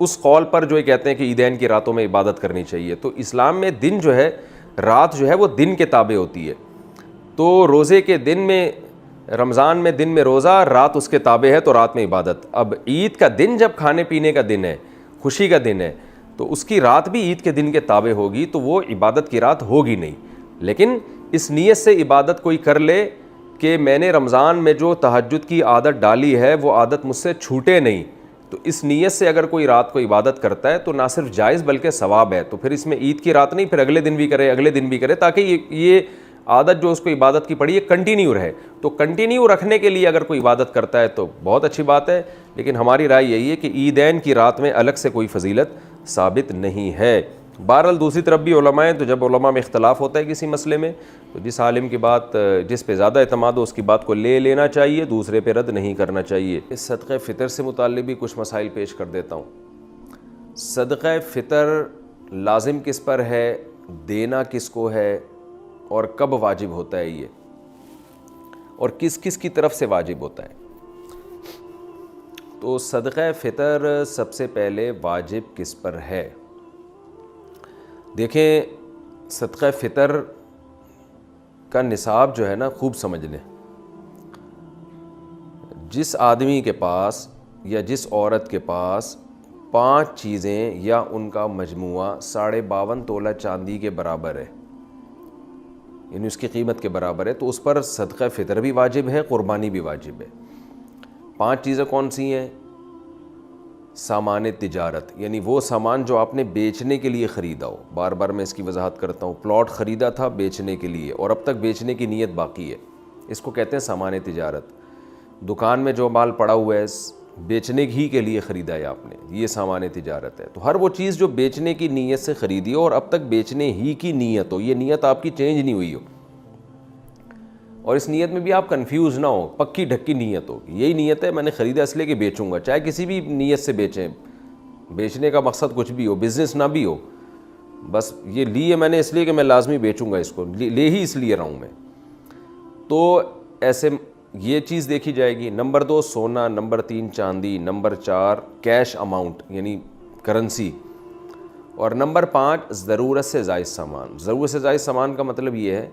اس قول پر جو یہ کہتے ہیں کہ عیدین کی راتوں میں عبادت کرنی چاہیے، تو اسلام میں دن جو ہے، رات جو ہے وہ دن کے تابع ہوتی ہے. تو روزے کے دن میں، رمضان میں دن میں روزہ، رات اس کے تابع ہے تو رات میں عبادت. اب عید کا دن جب کھانے پینے کا دن ہے، خوشی کا دن ہے، تو اس کی رات بھی عید کے دن کے تابع ہوگی، تو وہ عبادت کی رات ہوگی نہیں. لیکن اس نیت سے عبادت کوئی کر لے کہ میں نے رمضان میں جو تہجد کی عادت ڈالی ہے وہ عادت مجھ سے چھوٹے نہیں، تو اس نیت سے اگر کوئی رات کو عبادت کرتا ہے تو نہ صرف جائز بلکہ ثواب ہے. تو پھر اس میں عید کی رات نہیں، پھر اگلے دن بھی کرے، اگلے دن بھی کرے، تاکہ یہ عادت جو اس کو عبادت کی پڑی ہے کنٹینیو رہے. تو کنٹینیو رکھنے کے لیے اگر کوئی عبادت کرتا ہے تو بہت اچھی بات ہے، لیکن ہماری رائے یہی ہے کہ عیدین کی رات میں الگ سے کوئی فضیلت ثابت نہیں ہے. بہرحال دوسری طرف بھی علماء ہیں، تو جب علماء میں اختلاف ہوتا ہے کسی مسئلے میں، تو جس عالم کی بات، جس پہ زیادہ اعتماد ہو اس کی بات کو لے لینا چاہیے، دوسرے پہ رد نہیں کرنا چاہیے. اس صدقہ فطر سے متعلق بھی کچھ مسائل پیش کر دیتا ہوں. صدقہ فطر لازم کس پر ہے، دینا کس کو ہے، اور کب واجب ہوتا ہے یہ، اور کس کس کی طرف سے واجب ہوتا ہے. تو صدقہ فطر سب سے پہلے واجب کس پر ہے؟ دیکھیں، صدقہ فطر کا نصاب جو ہے نا، خوب سمجھ لیں. جس آدمی کے پاس یا جس عورت کے پاس 5 چیزیں یا ان کا مجموعہ 52.5 تولہ چاندی کے برابر ہے، یعنی اس کی قیمت کے برابر ہے، تو اس پر صدقہ فطر بھی واجب ہے، قربانی بھی واجب ہے. 5 چیزیں کون سی ہیں؟ سامان تجارت، یعنی وہ سامان جو آپ نے بیچنے کے لیے خریدا ہو. بار بار میں اس کی وضاحت کرتا ہوں. پلاٹ خریدا تھا بیچنے کے لیے اور اب تک بیچنے کی نیت باقی ہے، اس کو کہتے ہیں سامان تجارت. دکان میں جو مال پڑا ہوا ہے بیچنے ہی کے لیے خریدا ہے آپ نے، یہ سامان تجارت ہے. تو ہر وہ چیز جو بیچنے کی نیت سے خریدی ہو اور اب تک بیچنے ہی کی نیت ہو، یہ نیت آپ کی چینج نہیں ہوئی ہو، اور اس نیت میں بھی آپ کنفیوز نہ ہو، پکی ڈھکی نیت ہو، یہی نیت ہے میں نے خریدا اس لیے کہ بیچوں گا. چاہے کسی بھی نیت سے بیچیں، بیچنے کا مقصد کچھ بھی ہو، بزنس نہ بھی ہو، بس یہ لیے میں نے اس لیے کہ میں لازمی بیچوں گا، اس کو لے ہی اس لیے رہا ہوں میں. تو ایسے یہ چیز دیکھی جائے گی. نمبر 2 سونا، نمبر 3 چاندی، نمبر 4 کیش اماؤنٹ یعنی کرنسی، اور نمبر 5 ضرورت سے زائد سامان. ضرورت سے زائد سامان کا مطلب یہ ہے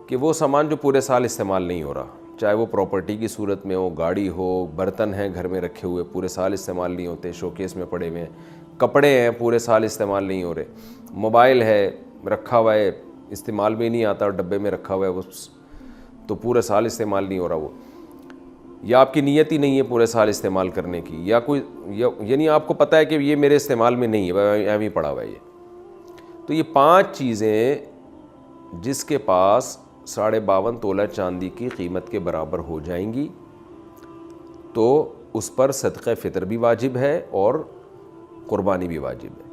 کہ وہ سامان جو پورے سال استعمال نہیں ہو رہا، چاہے وہ پراپرٹی کی صورت میں ہو، گاڑی ہو، برتن ہیں گھر میں رکھے ہوئے پورے سال استعمال نہیں ہوتے، شوکیس میں پڑے ہوئے ہیں، کپڑے ہیں پورے سال استعمال نہیں ہو رہے، موبائل ہے رکھا ہوا ہے استعمال بھی نہیں آتا اور ڈبے میں رکھا ہوا ہے وہ تو پورے سال استعمال نہیں ہو رہا وہ، یا آپ کی نیت ہی نہیں ہے پورے سال استعمال کرنے کی، یا کوئی یعنی آپ کو پتہ ہے کہ یہ میرے استعمال میں نہیں ہے، ایویں ہی پڑا ہوا ہے یہ. تو یہ 5 چیزیں جس کے پاس 52.5 تولہ چاندی کی قیمت کے برابر ہو جائیں گی تو اس پر صدقہ فطر بھی واجب ہے اور قربانی بھی واجب ہے.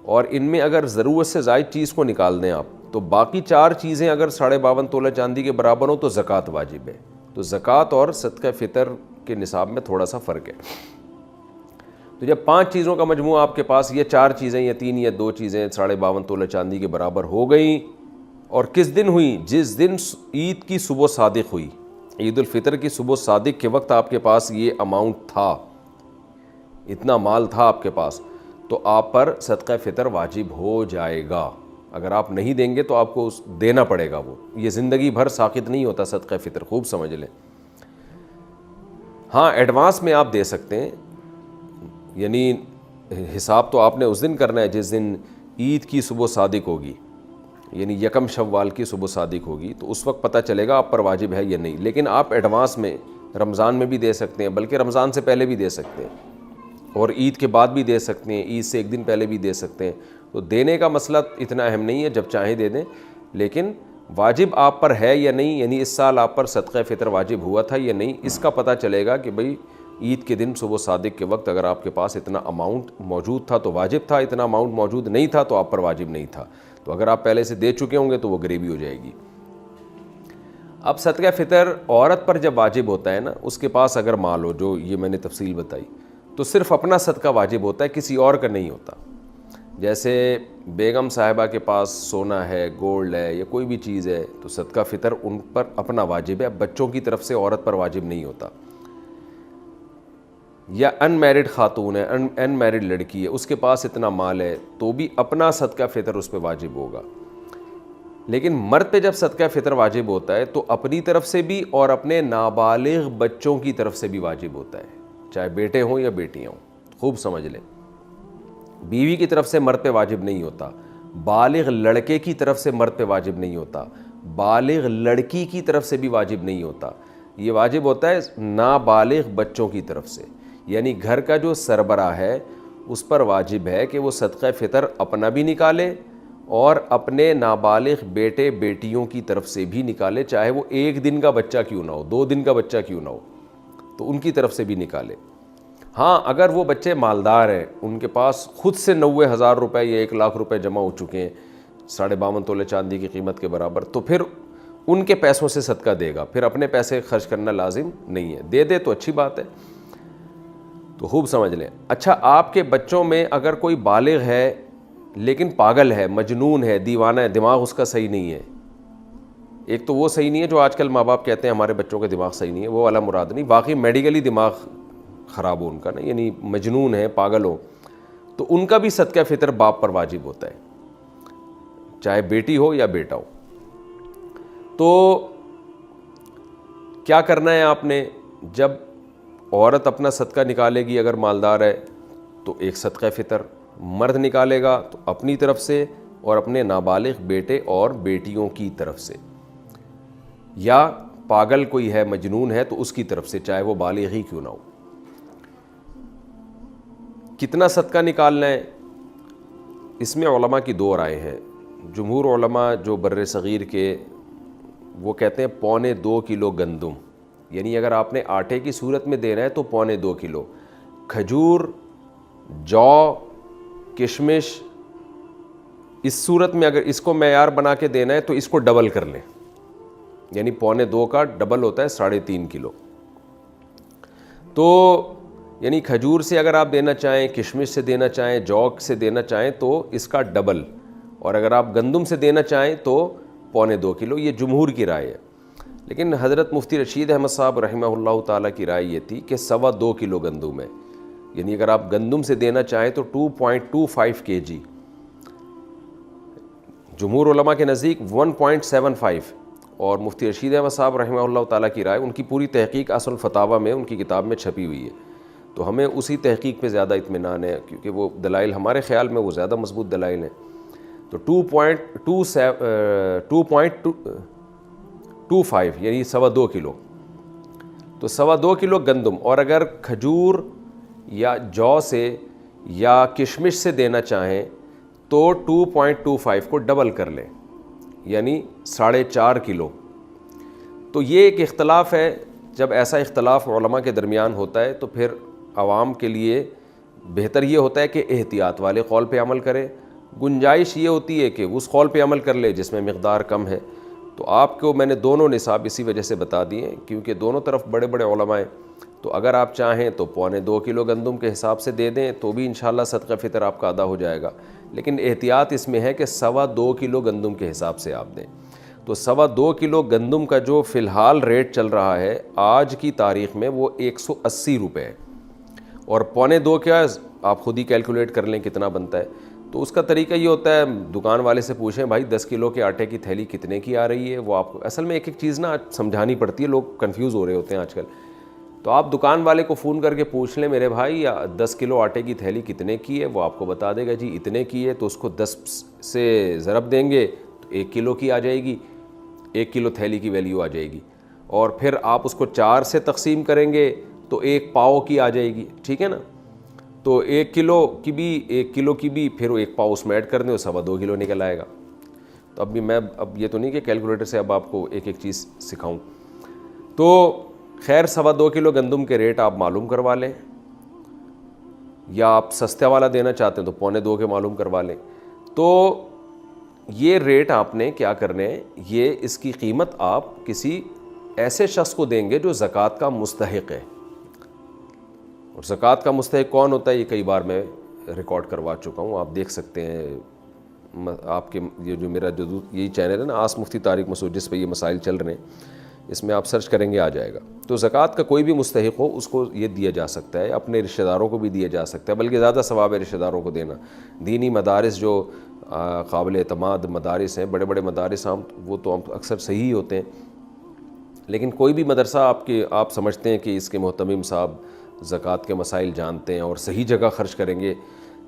اور ان میں اگر ضرورت سے زائد چیز کو نکال دیں آپ تو باقی 4 چیزیں اگر 52.5 تولہ چاندی کے برابر ہوں تو زکوٰۃ واجب ہے. تو زکوٰۃ اور صدقہ فطر کے نصاب میں تھوڑا سا فرق ہے. تو جب 5 چیزوں کا مجموعہ آپ کے پاس، یہ 4 چیزیں یا 3 یا 2 چیزیں 52.5 تولہ چاندی کے برابر ہو گئیں، اور کس دن ہوئی؟ جس دن عید کی صبح صادق ہوئی، عید الفطر کی صبح صادق کے وقت آپ کے پاس یہ اماؤنٹ تھا، اتنا مال تھا آپ کے پاس، تو آپ پر صدقہ فطر واجب ہو جائے گا. اگر آپ نہیں دیں گے تو آپ کو دینا پڑے گا، وہ یہ زندگی بھر ساقط نہیں ہوتا صدقہ فطر، خوب سمجھ لیں. ہاں ایڈوانس میں آپ دے سکتے ہیں، یعنی حساب تو آپ نے اس دن کرنا ہے جس دن عید کی صبح صادق ہوگی، یعنی 1 شوال کی صبح صادق ہوگی، تو اس وقت پتہ چلے گا آپ پر واجب ہے یا نہیں. لیکن آپ ایڈوانس میں رمضان میں بھی دے سکتے ہیں، بلکہ رمضان سے پہلے بھی دے سکتے ہیں اور عید کے بعد بھی دے سکتے ہیں، عید سے 1 دن پہلے بھی دے سکتے ہیں. تو دینے کا مسئلہ اتنا اہم نہیں ہے، جب چاہیں دے دیں، لیکن واجب آپ پر ہے یا نہیں، یعنی اس سال آپ پر صدقہ فطر واجب ہوا تھا یا نہیں، اس کا پتہ چلے گا کہ بھئی عید کے دن صبح صادق کے وقت اگر آپ کے پاس اتنا اماؤنٹ موجود تھا تو واجب تھا، اتنا اماؤنٹ موجود نہیں تھا تو آپ پر واجب نہیں تھا. تو اگر آپ پہلے سے دے چکے ہوں گے تو وہ گریوی ہو جائے گی. اب صدقہ فطر عورت پر جب واجب ہوتا ہے نا، اس کے پاس اگر مال ہو، جو یہ میں نے تفصیل بتائی، تو صرف اپنا صدقہ واجب ہوتا ہے، کسی اور کا نہیں ہوتا. جیسے بیگم صاحبہ کے پاس سونا ہے، گولڈ ہے یا کوئی بھی چیز ہے تو صدقہ فطر ان پر اپنا واجب ہے، بچوں کی طرف سے عورت پر واجب نہیں ہوتا. یا ان میرڈ خاتون ہے, ان میرڈ لڑکی ہے, اس کے پاس اتنا مال ہے, تو بھی اپنا صدقہ فطر اس پہ واجب ہوگا. لیکن مرد پہ جب صدقہ فطر واجب ہوتا ہے تو اپنی طرف سے بھی اور اپنے نابالغ بچوں کی طرف سے بھی واجب ہوتا ہے, چاہے بیٹے ہوں یا بیٹیاں ہوں. خوب سمجھ لیں, بیوی کی طرف سے مرد پہ واجب نہیں ہوتا, بالغ لڑکے کی طرف سے مرد پہ واجب نہیں ہوتا, بالغ لڑکی کی طرف سے بھی واجب نہیں ہوتا. یہ واجب ہوتا ہے نابالغ بچوں کی طرف سے. یعنی گھر کا جو سربراہ ہے اس پر واجب ہے کہ وہ صدقہ فطر اپنا بھی نکالے اور اپنے نابالغ بیٹے بیٹیوں کی طرف سے بھی نکالے, چاہے وہ 1 دن کا بچہ کیوں نہ ہو, 2 دن کا بچہ کیوں نہ ہو, تو ان کی طرف سے بھی نکالے. ہاں اگر وہ بچے مالدار ہیں, ان کے پاس خود سے 90,000 روپے یا 1 لاکھ روپے جمع ہو چکے ہیں 52.5 تولے چاندی کی قیمت کے برابر, تو پھر ان کے پیسوں سے صدقہ دے گا, پھر اپنے پیسے خرچ کرنا لازم نہیں ہے. دے دے تو اچھی بات ہے. تو خوب سمجھ لیں. اچھا, آپ کے بچوں میں اگر کوئی بالغ ہے لیکن پاگل ہے, مجنون ہے, دیوانہ ہے, دماغ اس کا صحیح نہیں ہے, ایک تو وہ صحیح نہیں ہے جو آج کل ماں باپ کہتے ہیں ہمارے بچوں کا دماغ صحیح نہیں ہے, وہ والا مراد نہیں, واقعی میڈیکلی دماغ خراب ہو ان کا نا, یعنی مجنون ہے, پاگل ہو, تو ان کا بھی صدقہ فطر باپ پر واجب ہوتا ہے, چاہے بیٹی ہو یا بیٹا ہو. تو کیا کرنا ہے آپ نے, جب عورت اپنا صدقہ نکالے گی اگر مالدار ہے تو ایک صدقہ فطر, مرد نکالے گا تو اپنی طرف سے اور اپنے نابالغ بیٹے اور بیٹیوں کی طرف سے, یا پاگل کوئی ہے مجنون ہے تو اس کی طرف سے, چاہے وہ بالغ ہی کیوں نہ ہو. کتنا صدقہ نکالنا ہے, اس میں علماء کی 2 رائے ہیں. جمہور علماء جو بر صغیر کے, وہ کہتے ہیں 2.25 کلو گندم, یعنی اگر آپ نے آٹے کی صورت میں دینا ہے تو 2.25 کلو. کھجور, جو, کشمش, اس صورت میں اگر اس کو معیار بنا کے دینا ہے تو اس کو ڈبل کر لیں, یعنی 2.25 کا ڈبل ہوتا ہے 3.5 کلو. تو یعنی کھجور سے اگر آپ دینا چاہیں, کشمش سے دینا چاہیں, جو سے دینا چاہیں تو اس کا ڈبل, اور اگر آپ گندم سے دینا چاہیں تو 2.25 کلو. یہ جمہور کی رائے ہے. لیکن حضرت مفتی رشید احمد صاحب رحمہ اللہ تعالیٰ کی رائے یہ تھی کہ 2.25 کلو گندم ہے, یعنی اگر آپ گندم سے دینا چاہیں تو 2.25 kg. جمہور علماء کے نزدیک 1.75, اور مفتی رشید احمد صاحب رحمہ اللہ تعالیٰ کی رائے, ان کی پوری تحقیق اصل فتاوی میں ان کی کتاب میں چھپی ہوئی ہے, تو ہمیں اسی تحقیق پہ زیادہ اطمینان ہے, کیونکہ وہ دلائل ہمارے خیال میں وہ زیادہ مضبوط دلائل ہیں. تو 2.25 یعنی 2.25 کلو, تو 2.25 کلو گندم. اور اگر کھجور یا جو سے یا کشمش سے دینا چاہیں تو 2.25 کو ڈبل کر لیں, یعنی 4.5 کلو. تو یہ ایک اختلاف ہے. جب ایسا اختلاف علماء کے درمیان ہوتا ہے تو پھر عوام کے لیے بہتر یہ ہوتا ہے کہ احتیاط والے قول پہ عمل کرے. گنجائش یہ ہوتی ہے کہ اس قول پہ عمل کر لے جس میں مقدار کم ہے. تو آپ کو میں نے دونوں نصاب اسی وجہ سے بتا دیے ہیں کیونکہ دونوں طرف بڑے بڑے علماء ہیں. تو اگر آپ چاہیں تو 2.25 کلو گندم کے حساب سے دے دیں تو بھی انشاءاللہ صدقہ فطر آپ کا ادا ہو جائے گا. لیکن احتیاط اس میں ہے کہ 2.25 کلو گندم کے حساب سے آپ دیں. تو 2.25 کلو گندم کا جو فی الحال ریٹ چل رہا ہے آج کی تاریخ میں وہ 180 روپے ہے, اور 2.25 کیا آپ خود ہی کیلکولیٹ کر لیں کتنا بنتا ہے. تو اس کا طریقہ یہ ہوتا ہے, دکان والے سے پوچھیں بھائی 10 کلو کے آٹے کی تھیلی کتنے کی آ رہی ہے, وہ آپ کو اصل میں ایک ایک چیز نا سمجھانی پڑتی ہے, لوگ کنفیوز ہو رہے ہوتے ہیں آج کل. تو آپ دکان والے کو فون کر کے پوچھ لیں میرے بھائی 10 کلو آٹے کی تھیلی کتنے کی ہے, وہ آپ کو بتا دے گا جی اتنے کی ہے. تو اس کو 10 سے ضرب دیں گے تو 1 کلو کی آ جائے گی, 1 کلو تھیلی کی ویلیو آ جائے گی. اور پھر آپ اس کو 4 سے تقسیم کریں گے تو 1 پاؤ کی آ جائے گی, ٹھیک ہے نا. تو 1 کلو کی بھی پھر 1 پاؤ اس میں ایڈ کر دیں, 2.25 کلو نکل آئے گا. تو اب یہ تو نہیں کہ کیلکولیٹر سے اب آپ کو ایک ایک چیز سکھاؤں. تو خیر 2.25 کلو گندم کے ریٹ آپ معلوم کروا لیں, یا آپ سستے والا دینا چاہتے ہیں تو 2.25 کے معلوم کروا لیں. تو یہ ریٹ آپ نے کیا کرنے ہیں, یہ اس کی قیمت آپ کسی ایسے شخص کو دیں گے جو زکوٰۃ کا مستحق ہے. اور زکوٰۃ کا مستحق کون ہوتا ہے یہ کئی بار میں ریکارڈ کروا چکا ہوں, آپ دیکھ سکتے ہیں. آپ کے یہ جو میرا جو یہی چینل ہے نا آس مفتی طارق مسعود, جس پہ یہ مسائل چل رہے ہیں, اس میں آپ سرچ کریں گے آ جائے گا. تو زکوٰۃ کا کوئی بھی مستحق ہو اس کو یہ دیا جا سکتا ہے, اپنے رشتہ داروں کو بھی دیا جا سکتا ہے, بلکہ زیادہ ثواب ہے رشتہ داروں کو دینا. دینی مدارس جو قابل اعتماد مدارس ہیں, بڑے بڑے مدارس وہ تو اکثر صحیح ہوتے ہیں, لیکن کوئی بھی مدرسہ آپ سمجھتے ہیں کہ اس کے محتمم صاحب زکوٰۃ کے مسائل جانتے ہیں اور صحیح جگہ خرچ کریں گے.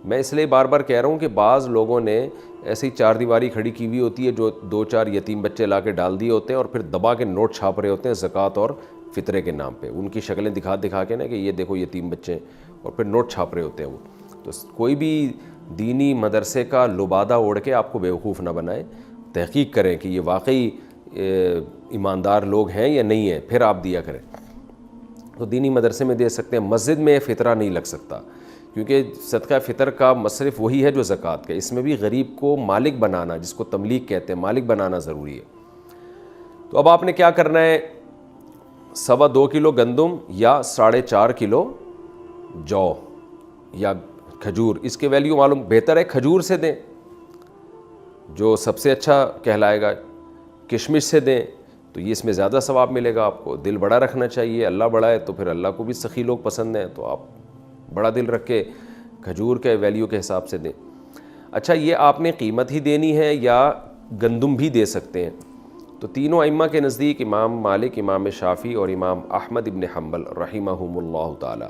میں اس لیے بار بار کہہ رہا ہوں کہ بعض لوگوں نے ایسی چار دیواری کھڑی کی ہوئی ہوتی ہے, جو 2-4 یتیم بچے لا کے ڈال دیے ہوتے ہیں اور پھر دبا کے نوٹ چھاپ رہے ہوتے ہیں زکوٰۃ اور فطرے کے نام پہ, ان کی شکلیں دکھا کے نا کہ یہ دیکھو یتیم بچے ہیں, اور پھر نوٹ چھاپ رہے ہوتے ہیں وہ. تو کوئی بھی دینی مدرسے کا لبادہ اوڑھ کے آپ کو بیوقوف نہ بنائے, تحقیق کریں کہ یہ واقعی ایماندار لوگ ہیں یا نہیں ہیں, پھر آپ دیا کریں. تو دینی مدرسے میں دے سکتے ہیں. مسجد میں فطرہ نہیں لگ سکتا, کیونکہ صدقہ فطر کا مصرف وہی ہے جو زکوٰۃ کا. اس میں بھی غریب کو مالک بنانا, جس کو تملیک کہتے ہیں, مالک بنانا ضروری ہے. تو اب آپ نے کیا کرنا ہے, 2.25 کلو گندم یا 4.5 کلو جو یا کھجور. اس کے ویلیو معلوم, بہتر ہے کھجور سے دیں جو سب سے اچھا کہلائے گا. کشمش سے دیں تو یہ اس میں زیادہ ثواب ملے گا آپ کو. دل بڑا رکھنا چاہیے, اللہ بڑا ہے تو پھر اللہ کو بھی سخی لوگ پسند ہیں, تو آپ بڑا دل رکھ کے کھجور کے ویلیو کے حساب سے دیں. اچھا, یہ آپ نے قیمت ہی دینی ہے یا گندم بھی دے سکتے ہیں؟ تو تینوں ائمہ کے نزدیک, امام مالک, امام شافعی اور امام احمد ابن حنبل رحمہم اللہ تعالی,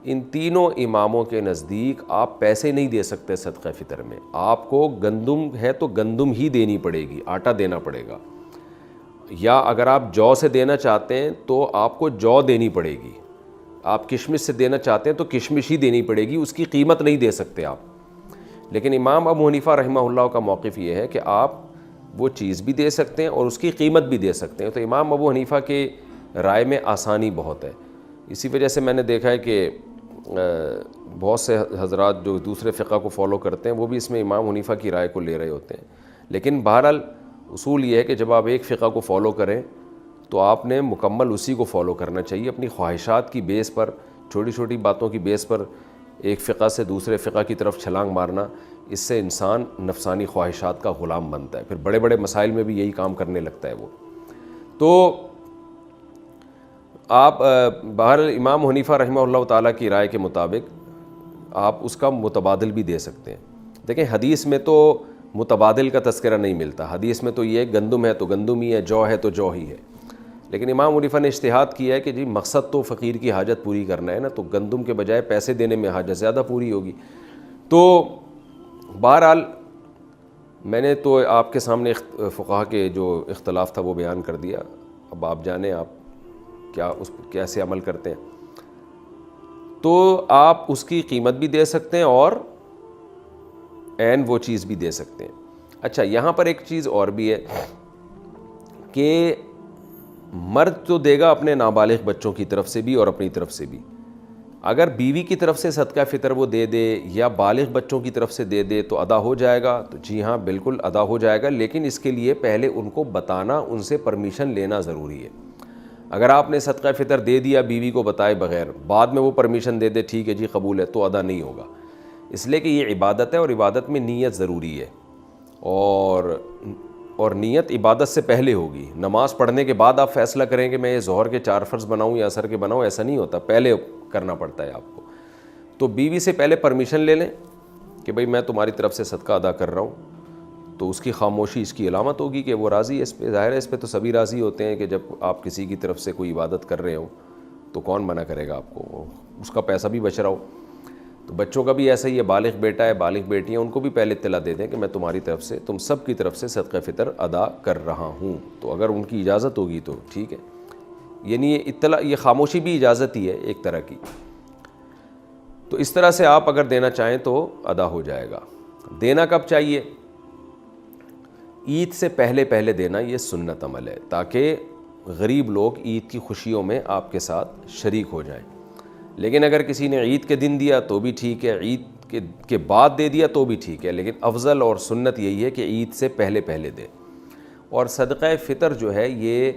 ان تینوں اماموں کے نزدیک آپ پیسے نہیں دے سکتے صدقہ فطر میں. آپ کو گندم ہے تو گندم ہی دینی پڑے گی, آٹا دینا پڑے گا, یا اگر آپ جو سے دینا چاہتے ہیں تو آپ کو جو دینی پڑے گی. آپ کشمش سے دینا چاہتے ہیں تو کشمش ہی دینی پڑے گی, اس کی قیمت نہیں دے سکتے آپ. لیکن امام ابو حنیفہ رحمہ اللہ کا موقف یہ ہے کہ آپ وہ چیز بھی دے سکتے ہیں اور اس کی قیمت بھی دے سکتے ہیں. تو امام ابو حنیفہ کے رائے میں آسانی بہت ہے. اسی وجہ سے میں نے دیکھا ہے کہ بہت سے حضرات جو دوسرے فقہ کو فالو کرتے ہیں وہ بھی اس میں امام حنیفہ کی رائے کو لے رہے ہوتے ہیں. لیکن بہرحال اصول یہ ہے کہ جب آپ ایک فقہ کو فالو کریں تو آپ نے مکمل اسی کو فالو کرنا چاہیے. اپنی خواہشات کی بیس پر, چھوٹی چھوٹی باتوں کی بیس پر ایک فقہ سے دوسرے فقہ کی طرف چھلانگ مارنا, اس سے انسان نفسانی خواہشات کا غلام بنتا ہے, پھر بڑے بڑے مسائل میں بھی یہی کام کرنے لگتا ہے وہ. تو آپ بہرحال امام حنیفہ رحمہ اللہ تعالیٰ کی رائے کے مطابق آپ اس کا متبادل بھی دے سکتے ہیں. دیکھیں حدیث میں تو متبادل کا تذکرہ نہیں ملتا. حدیث میں تو یہ گندم ہے تو گندم ہی ہے, جو ہے تو جو ہی ہے. لیکن امام حنیفہ نے اجتہاد کیا ہے کہ جی مقصد تو فقیر کی حاجت پوری کرنا ہے نا, تو گندم کے بجائے پیسے دینے میں حاجت زیادہ پوری ہوگی. تو بہرحال میں نے تو آپ کے سامنے فقہا کے جو اختلاف تھا وہ بیان کر دیا. اب آپ جانیں آپ کیسے عمل کرتے ہیں. تو آپ اس کی قیمت بھی دے سکتے ہیں اور عین وہ چیز بھی دے سکتے ہیں. اچھا, یہاں پر ایک چیز اور بھی ہے کہ مرد تو دے گا اپنے نابالغ بچوں کی طرف سے بھی اور اپنی طرف سے بھی. اگر بیوی کی طرف سے صدقہ فطر وہ دے دے یا بالغ بچوں کی طرف سے دے دے تو ادا ہو جائے گا. تو جی ہاں بالکل ادا ہو جائے گا, لیکن اس کے لیے پہلے ان کو بتانا, ان سے پرمیشن لینا ضروری ہے. اگر آپ نے صدقہ فطر دے دیا بیوی کو بتائے بغیر, بعد میں وہ پرمیشن دے دے ٹھیک ہے جی قبول ہے, تو ادا نہیں ہوگا. اس لیے کہ یہ عبادت ہے اور عبادت میں نیت ضروری ہے, اور نیت عبادت سے پہلے ہوگی. نماز پڑھنے کے بعد آپ فیصلہ کریں کہ میں یہ ظہر کے 4 فرض بناؤں یا عصر کے بناؤں, ایسا نہیں ہوتا, پہلے کرنا پڑتا ہے آپ کو. تو بیوی سے پہلے پرمیشن لے لیں کہ بھئی میں تمہاری طرف سے صدقہ ادا کر رہا ہوں. تو اس کی خاموشی اس کی علامت ہوگی کہ وہ راضی ہے اس پہ. ظاہر ہے اس پہ تو سبھی راضی ہوتے ہیں کہ جب آپ کسی کی طرف سے کوئی عبادت کر رہے ہوں تو کون منع کرے گا آپ کو, اس کا پیسہ بھی بچ رہا ہو. تو بچوں کا بھی ایسا ہی ہے, بالغ بیٹا ہے بالغ بیٹی ہیں, ان کو بھی پہلے اطلاع دے دیں کہ میں تمہاری طرف سے, تم سب کی طرف سے صدقہ فطر ادا کر رہا ہوں. تو اگر ان کی اجازت ہوگی تو ٹھیک ہے. یعنی یہ اطلاع, یہ خاموشی بھی اجازت ہی ہے ایک طرح کی. تو اس طرح سے آپ اگر دینا چاہیں تو ادا ہو جائے گا. دینا کب چاہیے؟ عید سے پہلے پہلے دینا یہ سنت عمل ہے, تاکہ غریب لوگ عید کی خوشیوں میں آپ کے ساتھ شریک ہو جائیں. لیکن اگر کسی نے عید کے دن دیا تو بھی ٹھیک ہے, عید کے بعد دے دیا تو بھی ٹھیک ہے, لیکن افضل اور سنت یہی ہے کہ عید سے پہلے پہلے دے. اور صدقہ فطر جو ہے یہ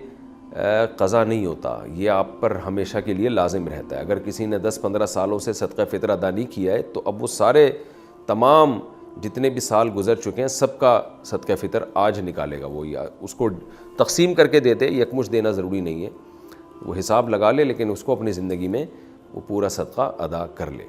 قضا نہیں ہوتا, یہ آپ پر ہمیشہ کے لیے لازم رہتا ہے. اگر کسی نے 10-15 سالوں سے صدقہ فطر ادا نہیں کیا ہے تو اب وہ سارے تمام جتنے بھی سال گزر چکے ہیں سب کا صدقہ فطر آج نکالے گا وہ، یا اس کو تقسیم کر کے دیتے، یکمشت دینا ضروری نہیں ہے، وہ حساب لگا لے لیکن اس کو اپنی زندگی میں وہ پورا صدقہ ادا کر لے۔